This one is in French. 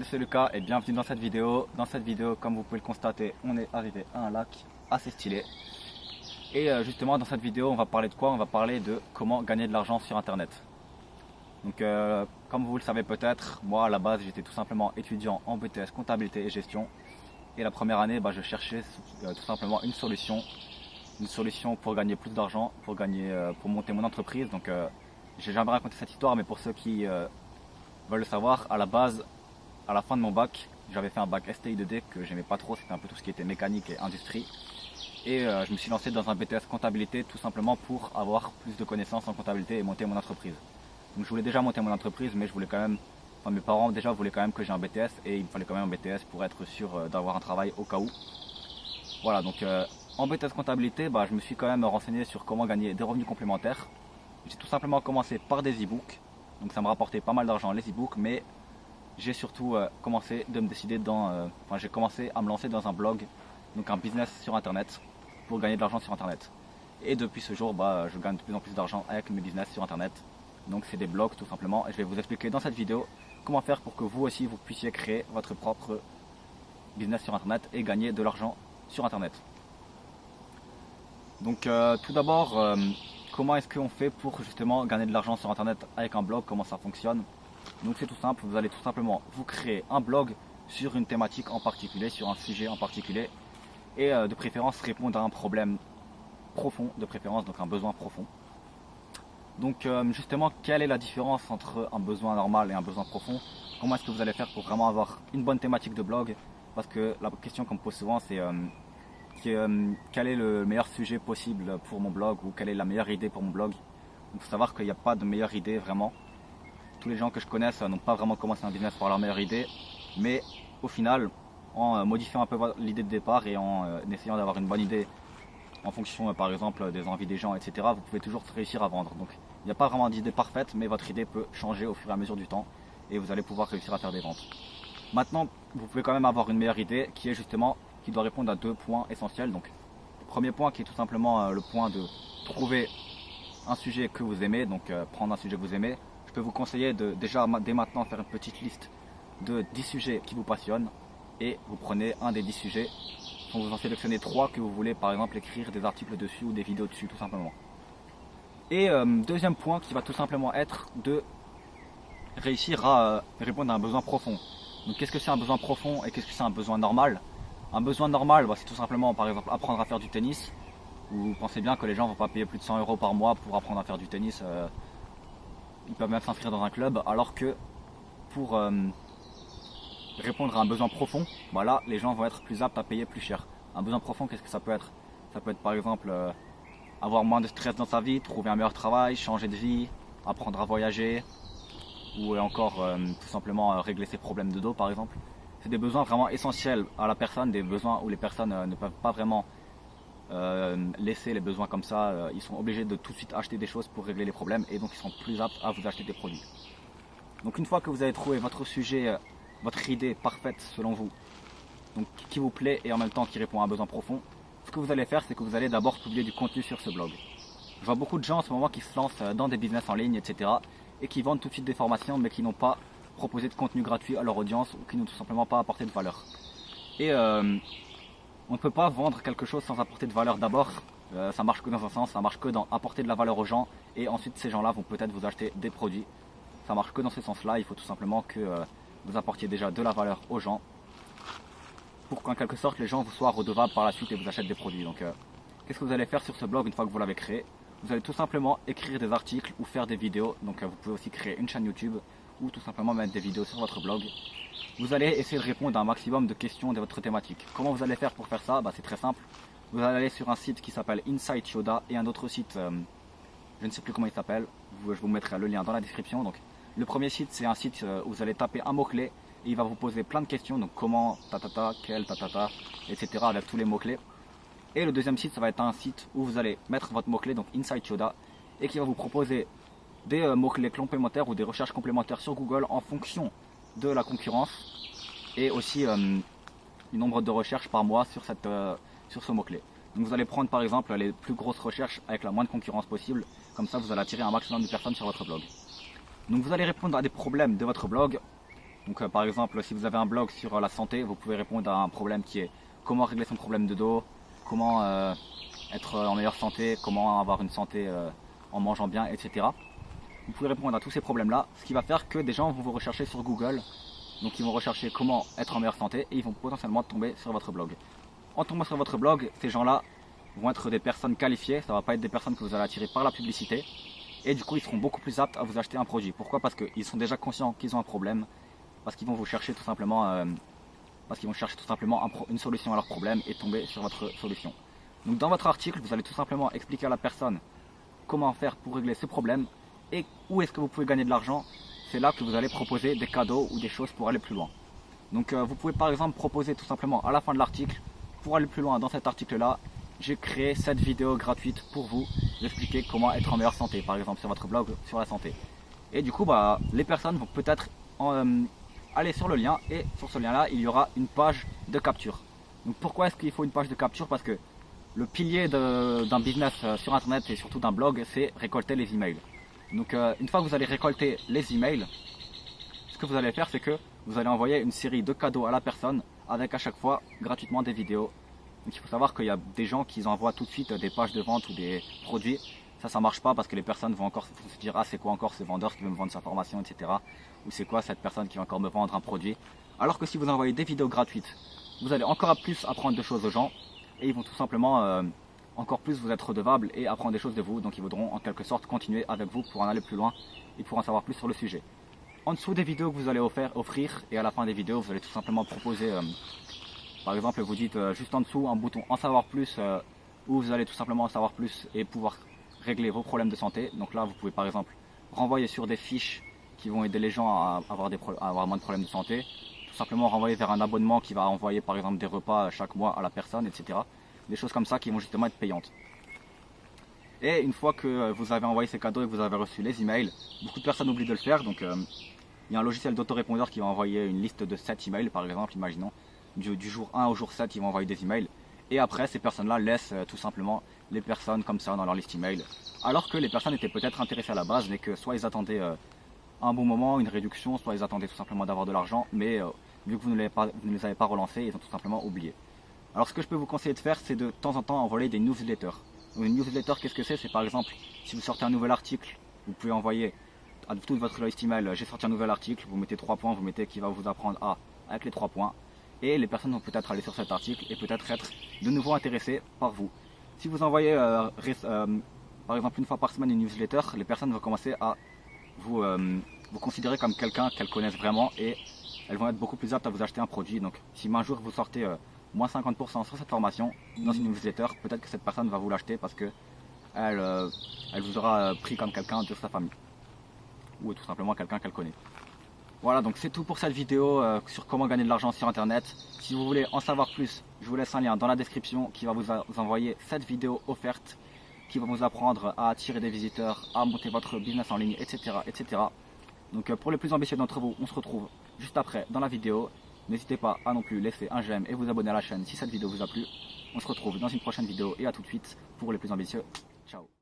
Salut, c'est Lucas et bienvenue dans cette vidéo. Dans cette vidéo, comme vous pouvez le constater, on est arrivé à un lac assez stylé. Et justement, dans cette vidéo, on va parler de quoi? On va parler de comment gagner de l'argent sur Internet. Donc, comme vous le savez peut-être, moi à la base, j'étais tout simplement étudiant en BTS comptabilité et gestion. Et la première année, je cherchais tout simplement une solution pour gagner plus d'argent, pour monter mon entreprise. Donc, j'ai jamais raconté cette histoire, mais pour ceux qui veulent le savoir, à la base, à la fin de mon bac, j'avais fait un bac STI 2D que j'aimais pas trop, c'était un peu tout ce qui était mécanique et industrie. Et je me suis lancé dans un BTS comptabilité tout simplement pour avoir plus de connaissances en comptabilité et monter mon entreprise. Donc je voulais déjà monter mon entreprise, mais je voulais quand même, mes parents déjà voulaient quand même que j'ai un BTS et il me fallait quand même un BTS pour être sûr d'avoir un travail au cas où. Voilà, donc en BTS comptabilité, je me suis quand même renseigné sur comment gagner des revenus complémentaires. J'ai tout simplement commencé par des e-books, donc ça me rapportait pas mal d'argent les e-books, mais j'ai surtout commencé j'ai commencé à me lancer dans un blog, donc un business sur internet, pour gagner de l'argent sur internet. Et depuis ce jour, je gagne de plus en plus d'argent avec mes business sur internet. Donc c'est des blogs tout simplement, et je vais vous expliquer dans cette vidéo comment faire pour que vous aussi vous puissiez créer votre propre business sur internet et gagner de l'argent sur internet. Donc tout d'abord, comment est-ce qu'on fait pour justement gagner de l'argent sur internet avec un blog, comment ça fonctionne? Donc c'est tout simple, vous allez tout simplement vous créer un blog sur une thématique en particulier, sur un sujet en particulier, et de préférence répondre à un problème profond, donc un besoin profond. Donc justement, quelle est la différence entre un besoin normal et un besoin profond? Comment est-ce que vous allez faire pour vraiment avoir une bonne thématique de blog? Parce que la question qu'on me pose souvent, c'est quel est le meilleur sujet possible pour mon blog, ou quelle est la meilleure idée pour mon blog? Donc il faut savoir qu'il n'y a pas de meilleure idée vraiment. Tous les gens que je connaisse n'ont pas vraiment commencé un business par leur meilleure idée, mais au final, en modifiant un peu l'idée de départ et en essayant d'avoir une bonne idée en fonction par exemple des envies des gens, etc., vous pouvez toujours réussir à vendre. Donc il n'y a pas vraiment d'idée parfaite, mais votre idée peut changer au fur et à mesure du temps et vous allez pouvoir réussir à faire des ventes. Maintenant, vous pouvez quand même avoir une meilleure idée qui doit répondre à deux points essentiels. Donc le premier point qui est tout simplement le point de trouver un sujet que vous aimez, donc prendre un sujet que vous aimez. Je peux vous conseiller de déjà dès maintenant faire une petite liste de 10 sujets qui vous passionnent et vous prenez un des 10 sujets, vous en sélectionnez 3 que vous voulez par exemple écrire des articles dessus ou des vidéos dessus tout simplement. Et deuxième point qui va tout simplement être de réussir à répondre à un besoin profond. Donc qu'est-ce que c'est un besoin profond et qu'est-ce que c'est un besoin normal? Un besoin normal, c'est tout simplement par exemple apprendre à faire du tennis. Vous pensez bien que les gens ne vont pas payer plus de 100 € par mois pour apprendre à faire du tennis. Ils peuvent même s'inscrire dans un club, alors que pour répondre à un besoin profond, les gens vont être plus aptes à payer plus cher. Un besoin profond, qu'est-ce que ça peut être? Ça peut être par exemple avoir moins de stress dans sa vie, trouver un meilleur travail, changer de vie, apprendre à voyager, ou encore tout simplement régler ses problèmes de dos par exemple. C'est des besoins vraiment essentiels à la personne, des besoins où les personnes ne peuvent pas vraiment laisser les besoins comme ça. Ils sont obligés de tout de suite acheter des choses pour régler les problèmes et donc ils sont plus aptes à vous acheter des produits. Donc une fois que vous avez trouvé votre sujet, votre idée parfaite selon vous, donc qui vous plaît et en même temps qui répond à un besoin profond, ce que vous allez faire, c'est que vous allez d'abord publier du contenu sur ce blog. Je vois beaucoup de gens en ce moment qui se lancent dans des business en ligne, etc. et qui vendent tout de suite des formations mais qui n'ont pas proposé de contenu gratuit à leur audience ou qui n'ont tout simplement pas apporté de valeur. Et on ne peut pas vendre quelque chose sans apporter de valeur d'abord. Ça marche que dans un sens, ça marche que dans apporter de la valeur aux gens et ensuite ces gens-là vont peut-être vous acheter des produits. Ça marche que dans ce sens-là, il faut tout simplement que vous apportiez déjà de la valeur aux gens pour qu'en quelque sorte les gens vous soient redevables par la suite et vous achètent des produits. Donc qu'est-ce que vous allez faire sur ce blog une fois que vous l'avez créé? Vous allez tout simplement écrire des articles ou faire des vidéos. Donc vous pouvez aussi créer une chaîne YouTube ou tout simplement mettre des vidéos sur votre blog. Vous allez essayer de répondre à un maximum de questions de votre thématique. Comment vous allez faire pour faire ça? C'est très simple. Vous allez aller sur un site qui s'appelle Insight Yoda et un autre site, je ne sais plus comment il s'appelle. Je vous mettrai le lien dans la description. Donc, le premier site, c'est un site où vous allez taper un mot-clé et il va vous poser plein de questions. Donc comment, quel, etc. avec tous les mots-clés. Et le deuxième site, ça va être un site où vous allez mettre votre mot-clé, donc Insight Yoda, et qui va vous proposer des mots-clés complémentaires ou des recherches complémentaires sur Google en fonction de la concurrence et aussi du nombre de recherches par mois sur ce mot-clé. Donc vous allez prendre par exemple les plus grosses recherches avec la moins de concurrence possible, comme ça vous allez attirer un maximum de personnes sur votre blog. Donc vous allez répondre à des problèmes de votre blog Donc par exemple, si vous avez un blog sur la santé, vous pouvez répondre à un problème qui est comment régler son problème de dos, comment être en meilleure santé, comment avoir une santé en mangeant bien, etc. Vous pouvez répondre à tous ces problèmes-là, ce qui va faire que des gens vont vous rechercher sur Google. Donc ils vont rechercher comment être en meilleure santé et ils vont potentiellement tomber sur votre blog. En tombant sur votre blog, ces gens-là vont être des personnes qualifiées, ça ne va pas être des personnes que vous allez attirer par la publicité. Et du coup, ils seront beaucoup plus aptes à vous acheter un produit. Pourquoi? Parce qu'ils sont déjà conscients qu'ils ont un problème, parce qu'ils vont vous chercher tout simplement, une solution à leur problème et tomber sur votre solution. Donc dans votre article, vous allez tout simplement expliquer à la personne comment faire pour régler ce problème et où est-ce que vous pouvez gagner de l'argent. C'est là que vous allez proposer des cadeaux ou des choses pour aller plus loin. Donc vous pouvez par exemple proposer tout simplement à la fin de l'article, pour aller plus loin dans cet article là, j'ai créé cette vidéo gratuite pour vous expliquer comment être en meilleure santé, par exemple sur votre blog sur la santé. Et du coup les personnes vont peut-être aller sur le lien et sur ce lien là il y aura une page de capture. Donc pourquoi est-ce qu'il faut une page de capture? Parce que le pilier d'un business sur internet et surtout d'un blog, c'est récolter les emails. Donc une fois que vous allez récolter les emails, ce que vous allez faire, c'est que vous allez envoyer une série de cadeaux à la personne avec à chaque fois gratuitement des vidéos. Donc il faut savoir qu'il y a des gens qui envoient tout de suite des pages de vente ou des produits. Ça marche pas parce que les personnes vont encore se dire ah c'est quoi encore ce vendeur qui veut me vendre sa formation, etc. Ou c'est quoi cette personne qui va encore me vendre un produit. Alors que si vous envoyez des vidéos gratuites, vous allez encore plus apprendre de choses aux gens et ils vont tout simplement encore plus vous être redevables et apprendre des choses de vous. Donc ils voudront en quelque sorte continuer avec vous pour en aller plus loin et pour en savoir plus sur le sujet. En dessous des vidéos que vous allez offrir et à la fin des vidéos, vous allez tout simplement proposer, par exemple vous dites juste en dessous un bouton en savoir plus où vous allez tout simplement en savoir plus et pouvoir régler vos problèmes de santé. Donc là vous pouvez par exemple renvoyer sur des fiches qui vont aider les gens à avoir moins de problèmes de santé. Tout simplement renvoyer vers un abonnement qui va envoyer par exemple des repas chaque mois à la personne, etc. Des choses comme ça qui vont justement être payantes. Et une fois que vous avez envoyé ces cadeaux et que vous avez reçu les emails, beaucoup de personnes oublient de le faire. Donc il y a un logiciel d'autorépondeur qui va envoyer une liste de 7 emails par exemple, imaginons. Du jour 1 au jour 7, ils vont envoyer des emails. Et après, ces personnes-là laissent tout simplement les personnes comme ça dans leur liste email. Alors que les personnes étaient peut-être intéressées à la base, mais que soit ils attendaient un bon moment, une réduction, soit ils attendaient tout simplement d'avoir de l'argent. Mais vu que vous ne les avez pas relancés, ils ont tout simplement oublié. Alors ce que je peux vous conseiller de faire, c'est de temps en temps envoyer des newsletters. Donc, une newsletter, qu'est-ce que c'est? C'est par exemple, si vous sortez un nouvel article, vous pouvez envoyer à toute votre liste email, j'ai sorti un nouvel article, vous mettez 3 points, vous mettez qui va vous apprendre à avec les 3 points. Et les personnes vont peut-être aller sur cet article et peut-être être de nouveau intéressées par vous. Si vous envoyez par exemple une fois par semaine une newsletter, les personnes vont commencer à vous considérer comme quelqu'un qu'elles connaissent vraiment et elles vont être beaucoup plus aptes à vous acheter un produit. Donc si un jour vous sortez moins 50% sur cette formation dans une newsletter, peut-être que cette personne va vous l'acheter parce que elle vous aura pris comme quelqu'un de sa famille ou tout simplement quelqu'un qu'elle connaît. Voilà, donc c'est tout pour cette vidéo sur comment gagner de l'argent sur internet. Si vous voulez en savoir plus, je vous laisse un lien dans la description qui va vous envoyer cette vidéo offerte qui va vous apprendre à attirer des visiteurs, à monter votre business en ligne, etc. etc. Donc pour les plus ambitieux d'entre vous, on se retrouve juste après dans la vidéo. N'hésitez pas à non plus laisser un j'aime et vous abonner à la chaîne si cette vidéo vous a plu. On se retrouve dans une prochaine vidéo et à tout de suite pour les plus ambitieux. Ciao.